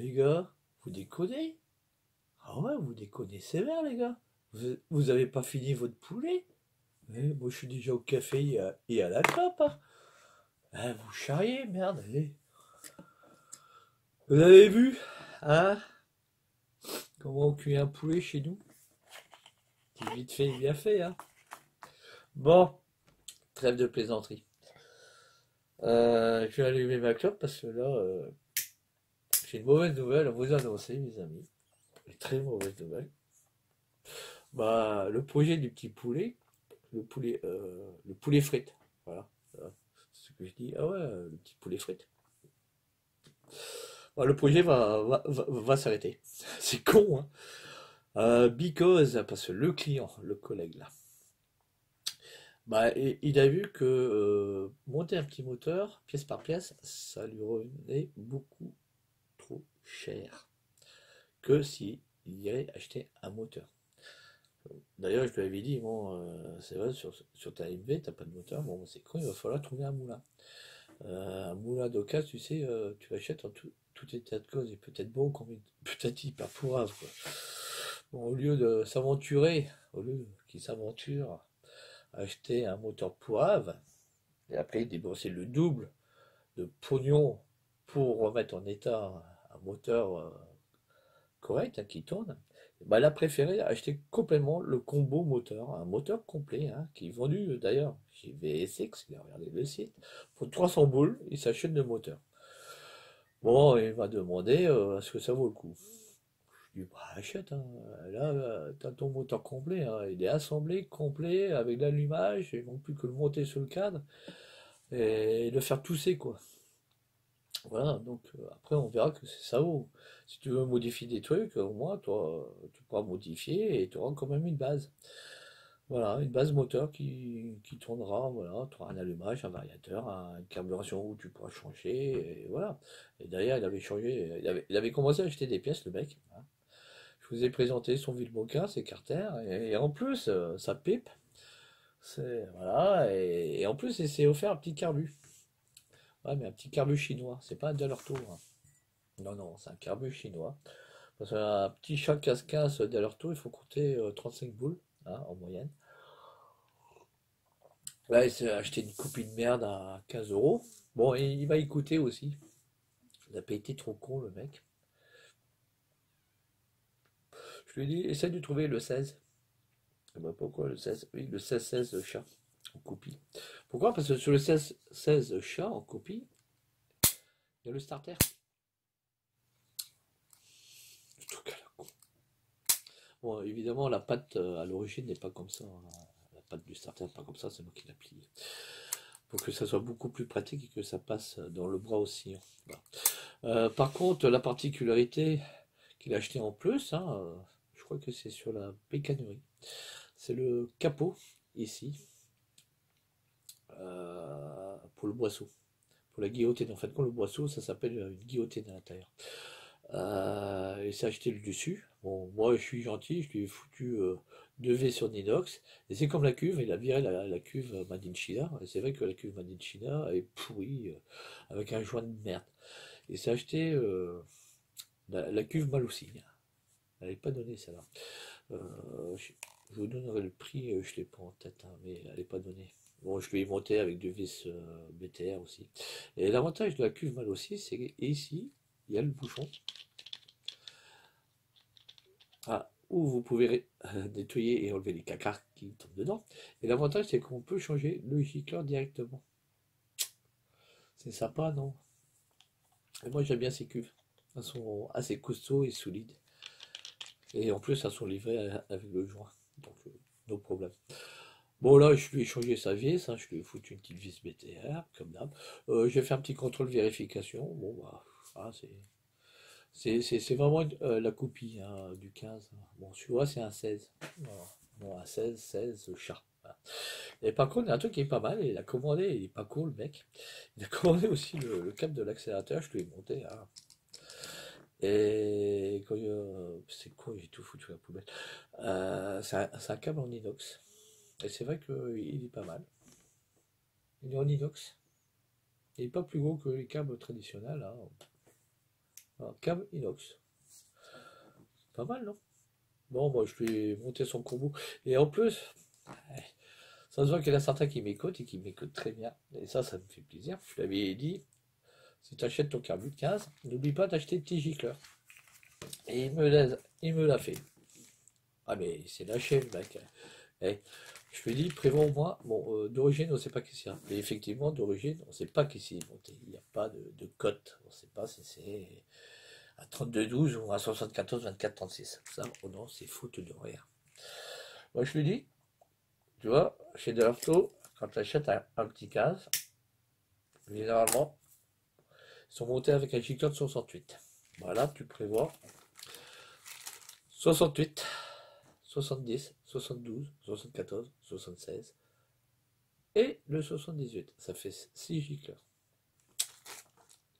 les gars, vous déconnez? Ah ouais, vous déconnez sévère, les gars. Vous avez pas fini votre poulet? Moi, je suis déjà au café et à la clope, hein. Vous charriez, merde. Vous avez vu, hein? Comment on cuit un poulet chez nous? C'est vite fait, bien fait, hein. Bon, trêve de plaisanterie. Je vais allumer ma clope parce que là, j'ai une mauvaise nouvelle à vous annoncer, mes amis. Une très mauvaise nouvelle. Bah, le projet du petit poulet, le poulet frites. Voilà. C'est ce que je dis. Ah ouais, le petit poulet frites. Bah, le projet va s'arrêter. C'est con, hein. Because, parce que le client, le collègue là, bah, il a vu que monter un petit moteur, pièce par pièce, ça lui revenait beaucoup trop cher que s'il irait acheter un moteur. D'ailleurs, je lui avais dit, bon, c'est vrai, sur ta MV, t'as pas de moteur, bon, c'est con, il va falloir trouver un moulin. Un moulin d'occasion, tu sais, tu l'achètes en tout état de cause, et peut-être bon, peut-être hyper pourrave, quoi. Bon, au lieu qu'il s'aventure à acheter un moteur pourrave, et après débourser le double de pognon pour remettre en état un moteur correct, hein, qui tourne, bah, elle a préféré acheter complètement le combo moteur, un moteur complet, hein, qui est vendu d'ailleurs chez VSX, il a regardé le site, pour 300 boules, il s'achète le moteur. Bon, il m'a demandé est-ce que ça vaut le coup. Je dis, bah achète, hein. Là, t'as ton moteur complet, hein. Il est assemblé, complet, avec l'allumage, il manque plus que le monter sur le cadre et le faire tousser, quoi. Voilà, donc après on verra que ça vaut. Si tu veux modifier des trucs, au moins toi, tu pourras modifier et tu auras quand même une base. Voilà, une base moteur qui tournera, voilà, tu auras un allumage, un variateur, une carburation où tu pourras changer, et voilà. Et derrière, il avait changé, il avait commencé à acheter des pièces, le mec, hein. Je vous ai présenté son Villeboquin, ses carters, et en plus, sa pipe, voilà, et en plus, il s'est offert un petit carbu. Ouais, mais un petit carbu chinois, c'est pas un Delorto, hein. Non, non, c'est un carbu chinois. Parce qu'un petit chat casse-casse d'aller-retour, il faut compter 35 boules, hein, en moyenne. Là, il s'est acheté une copine de merde à 15 euros. Bon, et il va y coûter aussi. Il n'a pas été trop con, le mec. Je lui ai dit, essaie de trouver le 16. Eh ben, pourquoi le 16? Oui, le 16-16 chat en copie. Pourquoi? Parce que sur le 16-16 chat en copie, il y a le starter. Le truc à la con. Bon, évidemment, la pâte à l'origine n'est pas comme ça, hein. La pâte du starter n'est pas comme ça, c'est moi qui l'ai pliée. Pour que ça soit beaucoup plus pratique et que ça passe dans le bras aussi, hein. Voilà. Par contre, la particularité qu'il a acheté en plus, hein, je crois que c'est sur la bécannerie, c'est le capot ici, pour le boisseau, pour la guillotine. En fait, quand le boisseau, ça s'appelle une guillotine à l'intérieur. Il s'est acheté le dessus. Bon, moi je suis gentil, je lui ai foutu 2 V sur l'inox. Et c'est comme la cuve, il a viré la cuve Made in China. Et c'est vrai que la cuve Made in China est pourrie, avec un joint de merde. Il s'est acheté la cuve mal aussi. Elle n'est pas donnée celle-là. Je vous donnerai le prix, je ne l'ai pas en tête, hein, mais elle n'est pas donnée. Bon, je lui ai monté avec 2 vis BTR aussi. Et l'avantage de la cuve mal aussi, c'est qu'ici, il y a le bouchon. Ah, où vous pouvez nettoyer et enlever les cacas qui tombent dedans. Et l'avantage, c'est qu'on peut changer le gicleur directement. C'est sympa, non? Et moi, j'aime bien ces cuves. Elles sont assez costauds et solides. Et en plus, elles sont livrées avec le joint. Donc, no problème. Bon, là, je lui ai changé sa vis, hein, je lui ai foutu une petite vis BTR, comme d'hab. J'ai fait un petit contrôle vérification. Bon, bah, ah, c'est vraiment la copie, hein, du 15. Bon, celui-là, c'est un 16. Voilà. Bon, un 16 chat. Voilà. Et par contre, il y a un truc qui est pas mal, il a commandé, il est pas con le mec. Il a commandé aussi le câble de l'accélérateur, je lui ai monté, hein. Et quand c'est quoi, j'ai tout foutu à la poubelle. C'est un câble en inox. Et c'est vrai qu'il est pas mal. Il est en inox. Il n'est pas plus gros que les câbles traditionnels, hein. Alors, cam inox. Pas mal, non? Bon, moi, je lui ai monté son combo. Et en plus, ouais, ça se voit qu'il y en a certains qui m'écoutent et qui m'écoutent très bien. Et ça me fait plaisir. Je l'avais dit, si tu achètes ton carbu de 15, n'oublie pas d'acheter le petit gicleur. Et il me l'a fait. Ah, mais c'est lâché, le mec. Eh, je lui ai dit, prévois au moins. Bon, d'origine, on ne sait pas qui c'est. Mais effectivement, d'origine, on ne sait pas qui c'est monté. Il n'y a pas de cote. On ne sait pas si c'est à 32-12 ou à 74-24-36. Ça, oh non, c'est faute de rien. Moi, je lui dis, tu vois, chez Delafto, quand tu achètes un petit case, généralement, ils sont montés avec un gicleur de 68. Voilà, tu prévois 68, 70, 72, 74, 76 et le 78. Ça fait 6 gicleurs.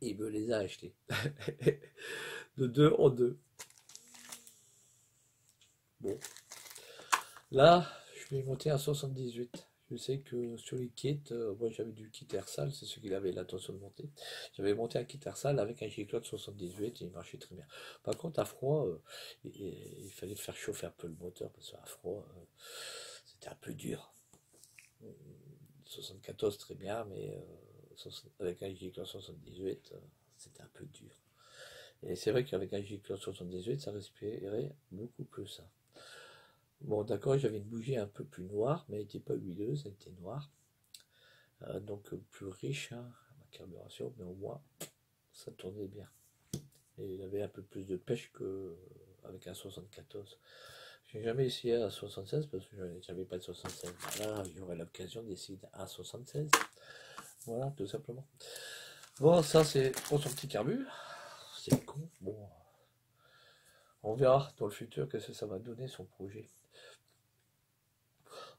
Il me les a achetés. De 2 en 2. Bon. Là, je vais monter à 78. Je sais que sur les kits, moi j'avais du kit Ersal, c'est ce qu'il avait l'intention de monter. J'avais monté un kit Ersal avec un gicleur de 78 et il marchait très bien. Par contre, à froid, il fallait faire chauffer un peu le moteur parce qu'à froid, c'était un peu dur. 74 très bien, mais avec un gicleur 78, c'était un peu dur. Et c'est vrai qu'avec un gicleur 78, ça respirait beaucoup plus. Hein. Bon, d'accord, j'avais une bougie un peu plus noire, mais elle n'était pas huileuse, elle était noire. Donc plus riche, hein, ma carburation, mais au moins, ça tournait bien. Et il avait un peu plus de pêche qu'avec un 74. J'ai jamais essayé un 76 parce que j'avais pas de 76. Là, j'aurai l'occasion d'essayer un 76. Voilà, tout simplement. Bon, ça c'est pour son petit carbu. C'est con. Bon, on verra dans le futur qu'est-ce que ça va donner son projet.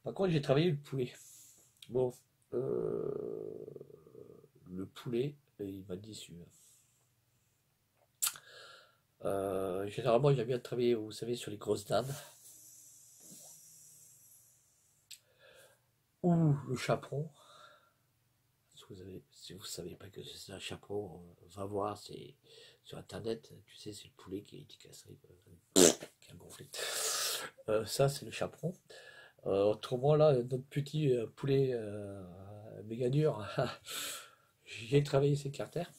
Par contre, j'ai travaillé le poulet. Bon, euh, le poulet, il m'a déçu. Généralement, j'aime bien travailler, vous savez, sur les grosses dames ou le chaperon. Si vous savez pas que c'est un chaperon, va voir, c'est sur internet, tu sais, c'est le poulet qui est cassé, qui a gonflé. Ça, c'est le chaperon. Autrement, là, notre petit poulet méga dur, j'ai travaillé ces carters,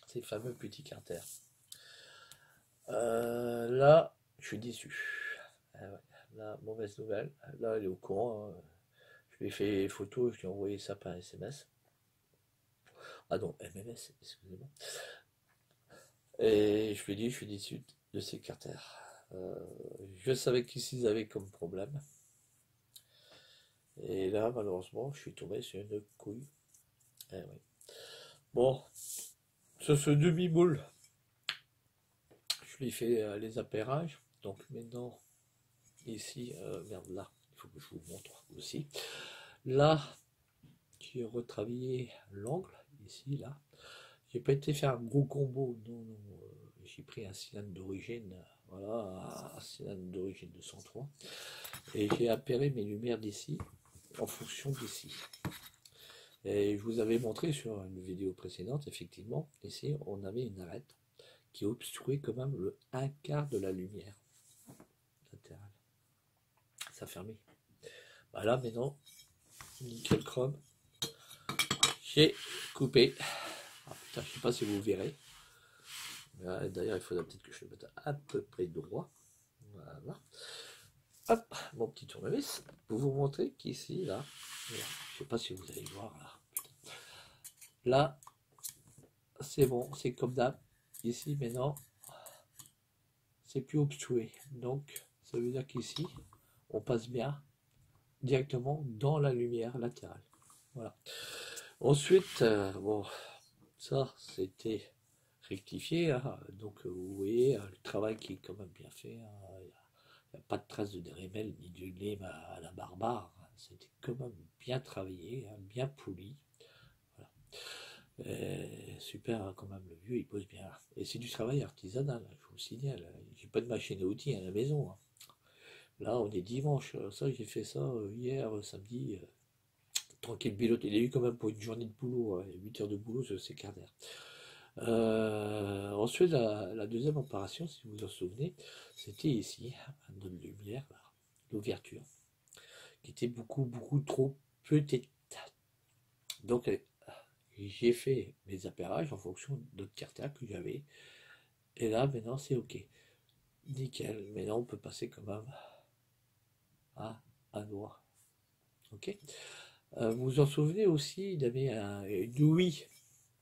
ces fameux petits carters. Là, je suis déçu. Ah ouais, là, mauvaise nouvelle. Là, elle est au courant. Hein. Je lui ai fait photo, je lui ai envoyé ça par SMS. Ah non, MMS, excusez-moi. Et je lui ai dit, je suis déçu de ces carters. Je savais qu'ils avaient comme problème. Et là, malheureusement, je suis tombé sur une couille. Eh oui. Bon, sur ce demi-moule, je lui ai fait les appairages. Donc maintenant, ici, merde, là, il faut que je vous montre aussi. Là, j'ai retravaillé l'angle, ici, là. J'ai pas été faire un gros combo, non, non. J'ai pris un cylindre d'origine, voilà, un cylindre d'origine de 103. Et j'ai appairé mes lumières d'ici en fonction d'ici. Et je vous avais montré sur une vidéo précédente, effectivement, ici, on avait une arête qui obstruait quand même le un quart de la lumière latérale. Ça fermait. Voilà, maintenant, nickel chrome. J'ai coupé. Ah, putain, je sais pas si vous verrez. D'ailleurs, il faudra peut-être que je le mette à peu près droit. Voilà. Hop, mon petit tournevis. Pour vous montrer qu'ici, là, voilà, je sais pas si vous allez voir là. Là, c'est bon, c'est comme d'hab. Ici, maintenant, c'est plus obstrué. Donc, ça veut dire qu'ici, on passe bien directement dans la lumière latérale. Voilà. Ensuite, bon, ça, c'était rectifié. Hein. Donc, vous voyez, le travail qui est quand même bien fait. Hein. Il n'y a pas de traces de dérémel ni de lime à la barbare. C'était quand même bien travaillé, hein, bien poli. Voilà. Super, hein, quand même, le vieux, il pose bien. Et c'est du travail artisanal, je vous le signale. J'ai pas de machine à outils à la maison. Hein. Là, on est dimanche. Ça, j'ai fait ça hier, samedi. Tranquille pilote. Il a eu quand même pour une journée de boulot, 8 heures de boulot sur ces quarts d'heure. Ensuite, la deuxième opération, si vous vous en souvenez, c'était ici, notre lumière, là, l'ouverture, qui était beaucoup trop petite. Donc, j'ai fait mes appairages en fonction de notre carter que j'avais. Et là, maintenant, c'est OK. Nickel. Maintenant, on peut passer quand même à noir. OK. Vous vous en souvenez aussi, il y avait une ouïe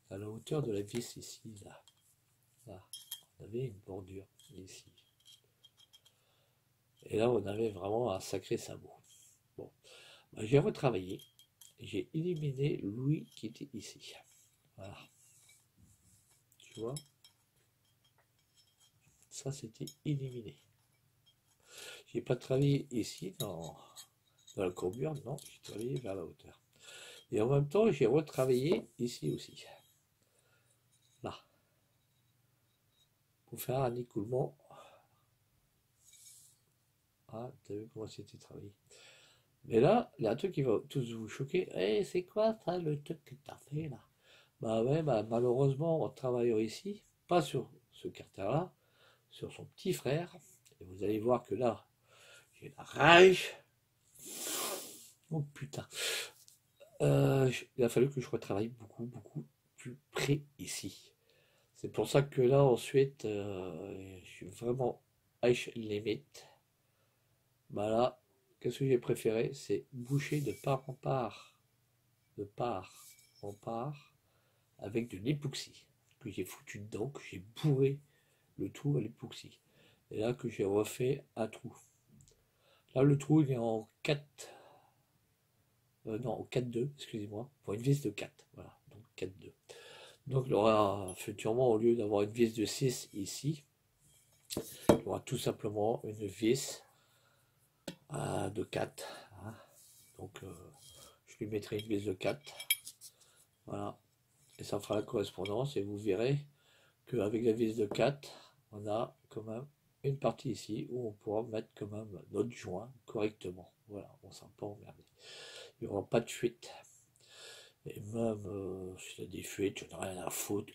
à la hauteur de la vis ici, là. Là. On avait une bordure ici. Et là, on avait vraiment un sacré sabot. Bon, bah, j'ai retravaillé. J'ai éliminé l'ouïe qui était ici. Voilà. Tu vois, ça c'était éliminé. J'ai pas travaillé ici dans la courbure, non, j'ai travaillé vers la hauteur. Et en même temps, j'ai retravaillé ici aussi. Là. Pour faire un écoulement. Ah, t'as vu comment c'était travaillé. Mais là, il y a un truc qui va tous vous choquer. Eh, c'est quoi ça, le truc que t'as fait là? Bah ouais, bah malheureusement, en travaillant ici, pas sur ce carter-là, sur son petit frère, et vous allez voir que là, j'ai la rage. Oh putain. Il a fallu que je retravaille beaucoup plus près ici. C'est pour ça que là, ensuite, je suis vraiment H limit. Bah là, qu'est-ce que j'ai préféré? C'est boucher de part en part, avec de l'époxy, que j'ai foutu dedans, que j'ai bourré le trou à l'époxy. Et là, que j'ai refait un trou. Là, le trou, il est en 4, non, en 4-2, excusez-moi, pour une vis de 4. Voilà, donc 4-2. Donc, il y aura futurement, au lieu d'avoir une vis de 6 ici, il y aura tout simplement une vis de 4. Hein. Donc, je lui mettrai une vis de 4. Voilà. Et ça fera la correspondance. Et vous verrez qu'avec la vis de 4, on a quand même une partie ici où on pourra mettre quand même notre joint correctement. Voilà, on ne sera pas emmerdé. Il n'y aura pas de fuite. Et même s'il y a des fuites, je n'ai rien à foutre.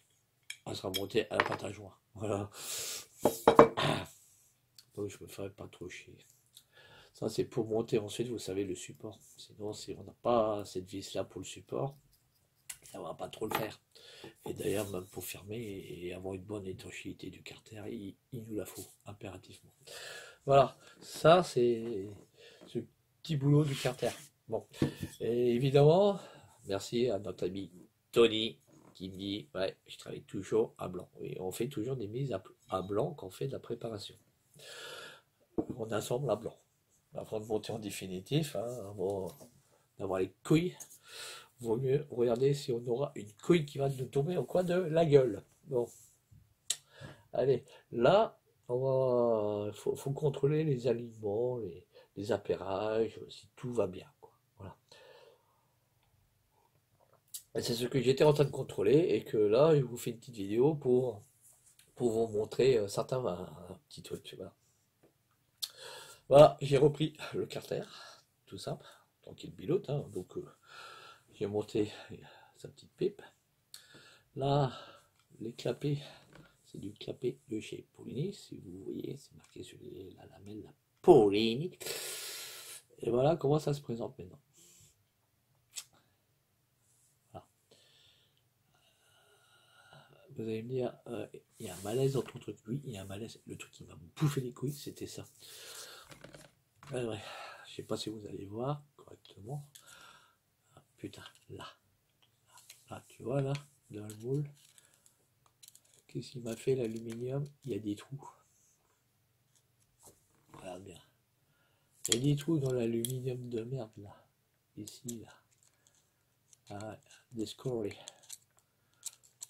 On sera monté à la pâte à joint. Voilà. Donc je me ferai pas trop chier. Ça c'est pour monter ensuite, vous savez, le support. Sinon, si on n'a pas cette vis là pour le support, ça va pas trop le faire. Et d'ailleurs, même pour fermer et avoir une bonne étanchéité du carter, il nous la faut impérativement. Voilà, ça c'est ce petit boulot du carter. Bon, et évidemment, merci à notre ami Tony qui me dit, ouais, je travaille toujours à blanc. Oui, on fait toujours des mises à blanc quand on fait de la préparation. On assemble à blanc. Avant de monter en définitif, hein, avant d'avoir les couilles, vaut mieux regarder si on aura une couille qui va nous tomber au coin de la gueule. Bon, allez, là, faut contrôler les aliments, les appairages, si tout va bien, quoi. Voilà. Et c'est ce que j'étais en train de contrôler et que là, je vous fais une petite vidéo pour vous montrer certains petits trucs. Voilà, voilà, j'ai repris le carter, tout simple, tranquille pilote, hein, donc j'ai monté sa petite pipe. Là, les clapets, c'est du clapet de chez Polini, si vous voyez, c'est marqué sur la lamelle, la Polini. Et voilà comment ça se présente maintenant. Voilà. Vous allez me dire, il y a un malaise dans ton truc. Oui, il y a un malaise. Le truc qui m'a bouffé les couilles, c'était ça. Ouais, ouais. Je sais pas si vous allez voir correctement. Ah, putain, là. Là, tu vois, là, dans le moule. Qu'est-ce qu'il m'a fait l'aluminium? Il y a des trous. Regarde bien. Il y a des trous dans l'aluminium de merde, là. Ici, là. Ah, des scories.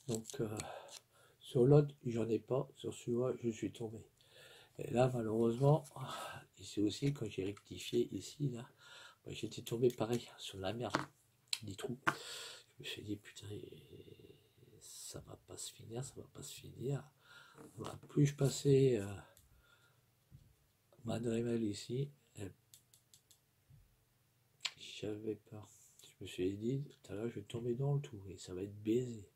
Donc, sur l'autre, j'en ai pas. Sur celui-là, je suis tombé. Et là, malheureusement, ici aussi, quand j'ai rectifié ici, là, bah, j'étais tombé pareil, sur la merde, des trous. Je me suis dit, putain, ça va pas se finir, ça va pas se finir. Voilà, plus je passais ma Dremel ici, j'avais peur. Je me suis dit, tout à l'heure, je vais tomber dans le trou et ça va être baisé.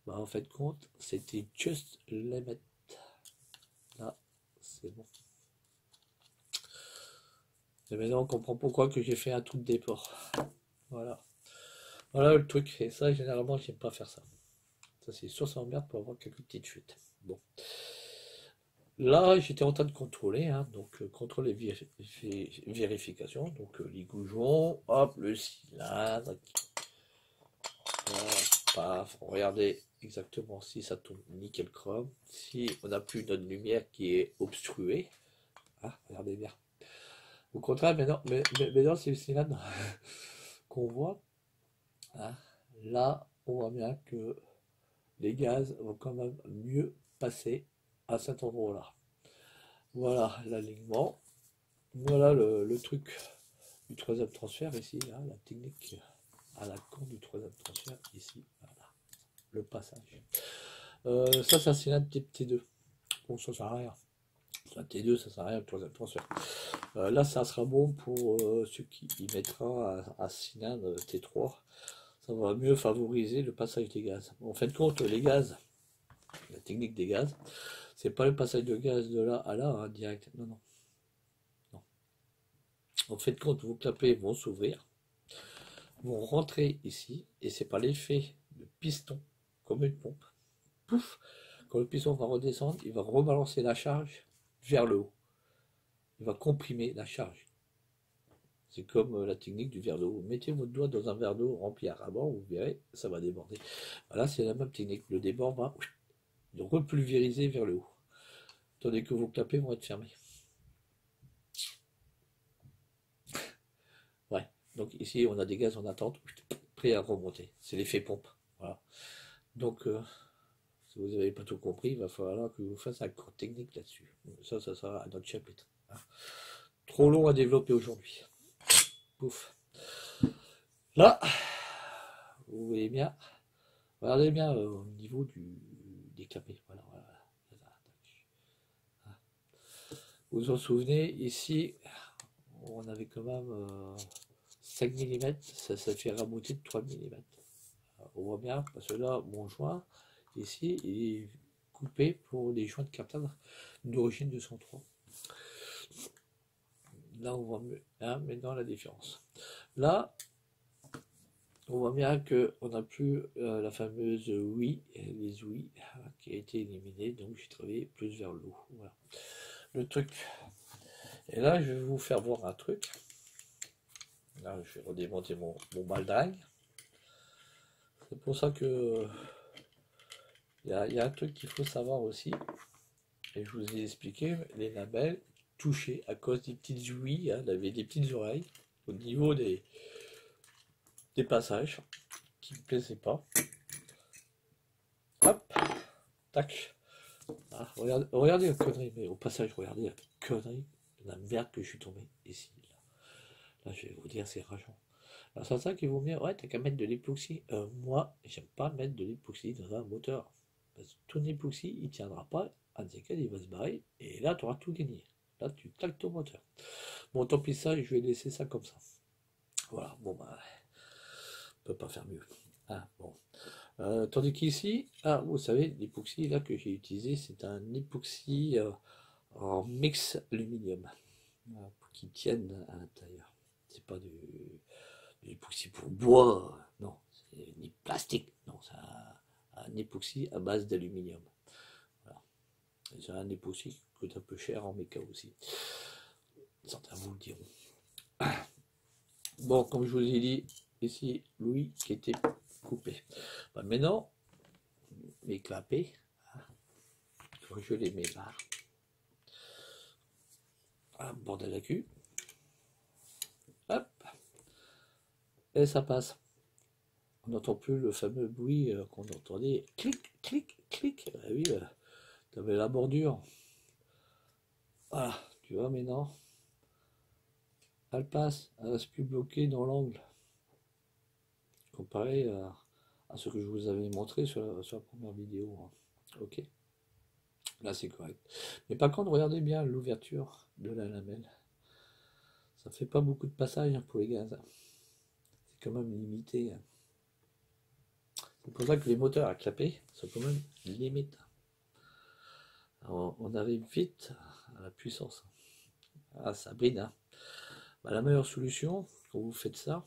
Bah, en fait, compte, c'était just limit. Là, c'est bon. Et maintenant, on comprend pourquoi que j'ai fait un trou de déport. Voilà. Voilà le truc. Et ça, généralement, j'aime pas faire ça. Ça, c'est sûr, ça m'emmerde pour avoir quelques petites fuites. Bon. Là, j'étais en train de contrôler, hein, donc contrôle et vérification. Donc les goujons, hop, le cylindre. Voilà, paf, regardez exactement si ça tourne nickel chrome. Si on n'a plus notre lumière qui est obstruée. Ah, regardez bien. Au contraire, maintenant c'est le cylindre qu'on voit. Hein. Là, on voit bien que les gaz vont quand même mieux passer à cet endroit-là. Voilà l'alignement. Voilà le truc du troisième transfert ici, hein, la technique à la con du troisième transfert ici. Voilà, le passage. Ça, c'est un cylindre T2. Bon, ça sert à rien. Un T2, ça sert à rien, le troisième transfert. Là, ça sera bon pour ceux qui y mettra un cylindre T3. Ça va mieux favoriser le passage des gaz. En fin de compte, les gaz, la technique des gaz, c'est pas le passage de gaz de là à là, hein, direct. Non, non. Non. En fait, compte, vos clapets vont s'ouvrir, vont rentrer ici, et c'est par l'effet de piston, comme une pompe. Pouf! Quand le piston va redescendre, il va rebalancer la charge vers le haut. Il va comprimer la charge. C'est comme la technique du verre d'eau. Mettez votre doigt dans un verre d'eau rempli à ras-bord, vous verrez, ça va déborder. Voilà, c'est la même technique. Le débord va repulvériser vers le haut. Tandis que vos clapets vont être fermés. Ouais. Donc ici, on a des gaz en attente, prêts à remonter. C'est l'effet pompe. Voilà. Donc, si vous n'avez pas tout compris, il va falloir que je vous fasse un cours technique là-dessus. Ça sera à notre chapitre. Hein. Trop long à développer aujourd'hui. Pouf. Là, vous voyez bien. Regardez bien au niveau des clapets. Voilà, voilà. Vous vous en souvenez, ici, on avait quand même 5 mm, ça fait ramouter de 3 mm. On voit bien, parce que là, mon joint, ici, il est coupé pour les joints de captage d'origine 203. Là, on voit mieux, hein, maintenant la différence. Là, on voit bien qu'on n'a plus la fameuse oui, les oui, qui a été éliminée, donc j'ai travaillé plus vers l'eau. Voilà. Le truc. Et là, je vais vous faire voir un truc. Là, je vais redémonter mon baldrag. C'est pour ça que il y a un truc qu'il faut savoir aussi. Et je vous ai expliqué, les labels touchés à cause des petites ouïes, hein, avait des petites oreilles au niveau des passages qui ne me plaisaient pas. Hop, tac. Ah, regardez la connerie, mais au passage, regardez la connerie, la merde que je suis tombé ici. Là, je vais vous dire, c'est rageant. Alors, c'est ça qui vaut mieux. Ouais, t'as qu'à mettre de l'époxy. Moi, j'aime pas mettre de l'époxy dans un moteur. Parce que ton époxy, il tiendra pas. Un de ces cas, il va se barrer. Et là, tu auras tout gagné. Là, tu claques ton moteur. Bon, tant pis ça, je vais laisser ça comme ça. Voilà, bon, bah, on peut pas faire mieux. Ah, bon. Tandis qu'ici, ah, vous savez, l'époxy là que j'ai utilisé, c'est un époxy en mix aluminium. Voilà, pour qu'il tienne à l'intérieur. C'est pas de l'époxy pour bois, non, c'est ni plastique, non, c'est un époxy à base d'aluminium. Voilà. C'est un époxy qui coûte un peu cher en méca aussi. Certains vous le diront. Bon, comme je vous ai dit, ici, Louis qui était coupé. Bah, maintenant, mes clapets, hein, je les mets là, à bordel à cul, hop, et ça passe. On n'entend plus le fameux bruit qu'on entendait, clic, clic, clic. Ah oui, tu avais la bordure. Voilà, tu vois maintenant, elle passe, elle reste plus bloquée dans l'angle. Comparé à ce que je vous avais montré sur la première vidéo. Hein. Ok, là c'est correct. Mais par contre, regardez bien l'ouverture de la lamelle. Ça fait pas beaucoup de passage hein, pour les gaz. C'est quand même limité. Hein. C'est pour ça que les moteurs à clapet sont quand même limites. Alors, on arrive vite à la puissance. Ah, ça bride, hein. Bah, la meilleure solution, quand vous faites ça,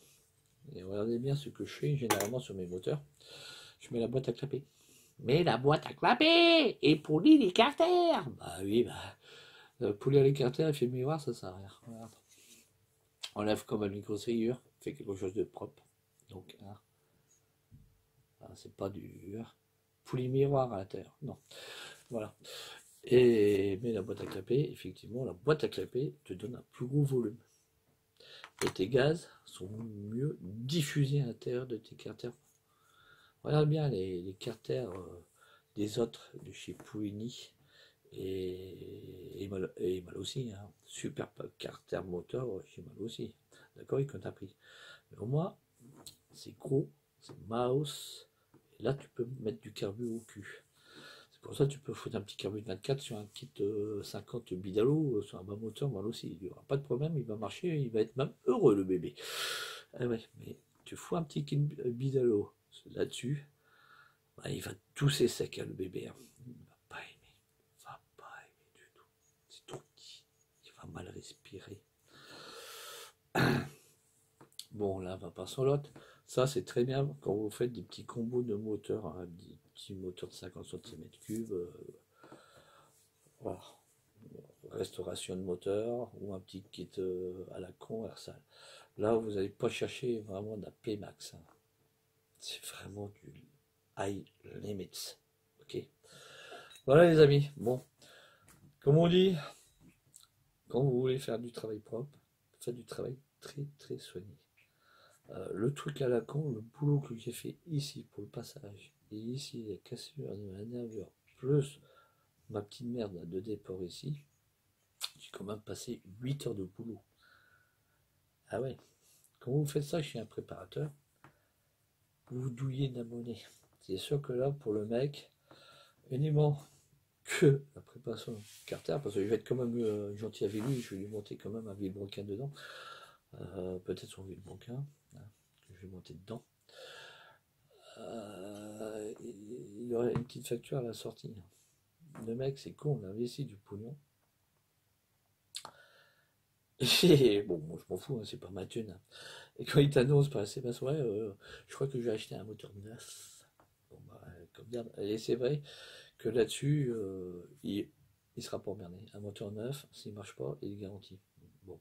et regardez bien ce que je fais généralement sur mes moteurs, je mets la boîte à clapet. Mais la boîte à clapet et polir les carters. Bah oui, polir les carters, effet miroir, ça sert à rien. Regarde. On lève comme un micro-ségur, fait quelque chose de propre. Donc, hein, c'est pas du poulie miroir à l'intérieur, non. Voilà. Mais la boîte à clapet, effectivement, la boîte à clapet te donne un plus gros volume. Et tes gaz sont mieux diffusés à l'intérieur de tes carters. Regarde bien les carters des autres de chez Pouini et mal aussi. Hein. Super carter moteur chez mal aussi. D'accord, il compte un prix. Mais au moins, c'est gros, c'est mouse. Et là, tu peux mettre du carbu au cul. C'est pour ça que tu peux foutre un petit carbu de 24 sur un kit 50 bidalo, sur un bas moteur, mal aussi. Il n'y aura pas de problème, il va marcher, il va être même heureux le bébé. Ah ouais, mais tu fous un petit kit bidalo là-dessus, bah, il va tousser sec le bébé. Hein. Il va pas aimer. Il va pas aimer du tout. C'est trop petit. Il va mal respirer. Bon, là, on va pas sur l'autre. Ça, c'est très bien quand vous faites des petits combos de moteurs, hein, des petits moteurs de 50 cm3. Voilà. Restauration de moteur ou un petit kit à la con, Ersal. Là, vous n'allez pas chercher vraiment de la P-Max. Hein. C'est vraiment du high limits. Ok. Voilà les amis. Bon, comme on dit, quand vous voulez faire du travail propre, faites du travail très très soigné. Le truc à la con, le boulot que j'ai fait ici pour le passage, et ici les cassures de la nervure, plus ma petite merde de déport ici, j'ai quand même passé 8 heures de boulot. Ah ouais, quand vous faites ça chez un préparateur, vous douillez de la monnaie. C'est sûr que là, pour le mec, uniquement que la préparation carter, parce que je vais être quand même gentil avec lui, je vais lui monter quand même un Villebrequin dedans, peut-être son Villebrequin, hein, que je vais monter dedans. Il y aurait une petite facture à la sortie. Le mec, c'est con, on a investi du pognon. Et bon, moi, je m'en fous, hein, c'est pas ma thune. Hein. Et quand il t'annonce par SMS, ouais, je crois que je vais acheter un moteur neuf. Bon, bah, comme d'hab. Et c'est vrai que là-dessus, il sera pas emmerdé. Un moteur neuf, s'il marche pas, il est garanti. Bon.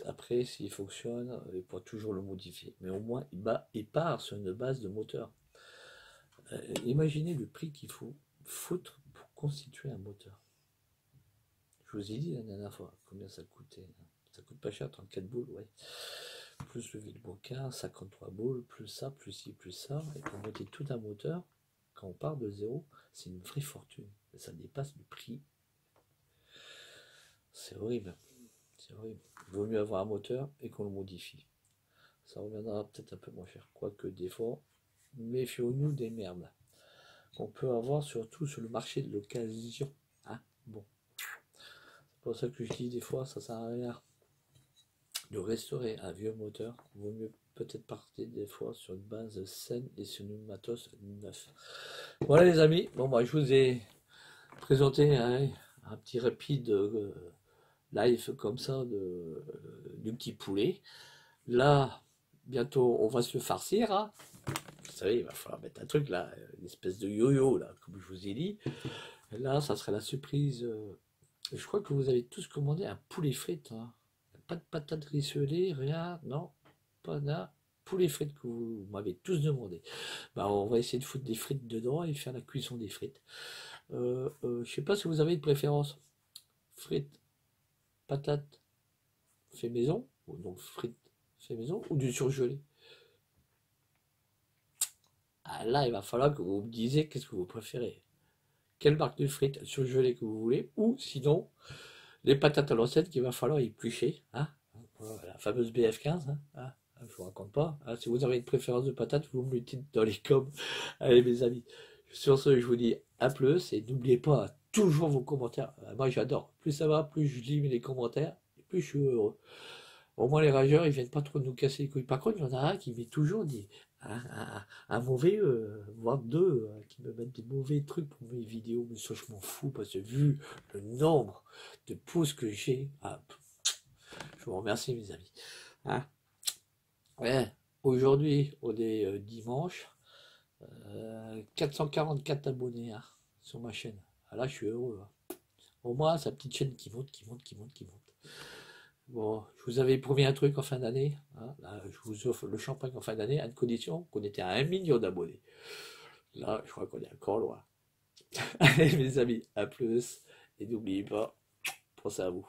Après, s'il fonctionne, il pourra toujours le modifier. Mais au moins, il part sur une base de moteur. Imaginez le prix qu'il faut foutre pour constituer un moteur. Je vous ai dit la dernière fois combien ça coûtait. Ça coûte pas cher, 34 boules, ouais. Plus le Villebrequin, 53 boules, plus ça, plus ci, plus ça. Et pour monter tout un moteur, quand on part de zéro, c'est une vraie fortune. Ça dépasse le prix. C'est horrible. C'est horrible. Il vaut mieux avoir un moteur et qu'on le modifie. Ça reviendra peut-être un peu moins cher. Quoique des fois, méfions-nous des merdes qu'on peut avoir surtout sur le marché de l'occasion. Hein, bon. C'est pour ça que je dis des fois, ça sert à rien de restaurer un vieux moteur. Il vaut mieux peut-être partir des fois sur une base saine et sur une matos neuf. Voilà les amis, bon bah je vous ai présenté un petit rapide live comme ça du petit poulet. Là, bientôt on va se le farcir. Hein. Vous savez, il va falloir mettre un truc là, une espèce de yo-yo là, comme je vous ai dit. Et là, ça serait la surprise. Je crois que vous avez tous commandé un poulet frites. Hein. Pas de patates rissolées, rien, non, pas d'un poulet frites que vous m'avez tous demandé. Bah, on va essayer de foutre des frites dedans et faire la cuisson des frites. Je sais pas si vous avez une préférence. Frites, patates, fait maison, ou donc frites fait maison, ou du surgelé. Ah, là, il va falloir que vous me disiez qu'est-ce que vous préférez. Quelle marque de frites surgelées que vous voulez, ou sinon, les patates à l'ancienne qu'il va falloir éplucher. Hein, la fameuse BF15. Hein, je vous raconte pas. Hein, si vous avez une préférence de patates, vous me le dites dans les coms. Allez, mes amis. Sur ce, je vous dis à plus et n'oubliez pas toujours vos commentaires. Moi, j'adore. Plus ça va, plus je lis les commentaires, et plus je suis heureux. Au moins, les rageurs, ils viennent pas trop nous casser les couilles. Par contre, il y en a un qui met toujours un mauvais, voire deux, qui me mettent des mauvais trucs pour mes vidéos, mais ça je m'en fous, parce que vu le nombre de pouces que j'ai, je vous remercie mes amis. Hein. Ouais, aujourd'hui, on est dimanche, 444 abonnés hein, sur ma chaîne. Ah, là, je suis heureux. Hein. Au moins, sa petite chaîne qui monte, qui monte, qui monte, qui monte. Bon, je vous avais promis un truc en fin d'année. Hein. Là, je vous offre le champagne en fin d'année à une condition qu'on était à 1 million d'abonnés. Là, je crois qu'on est encore loin. Allez, mes amis, à plus. Et n'oubliez pas, pensez à vous.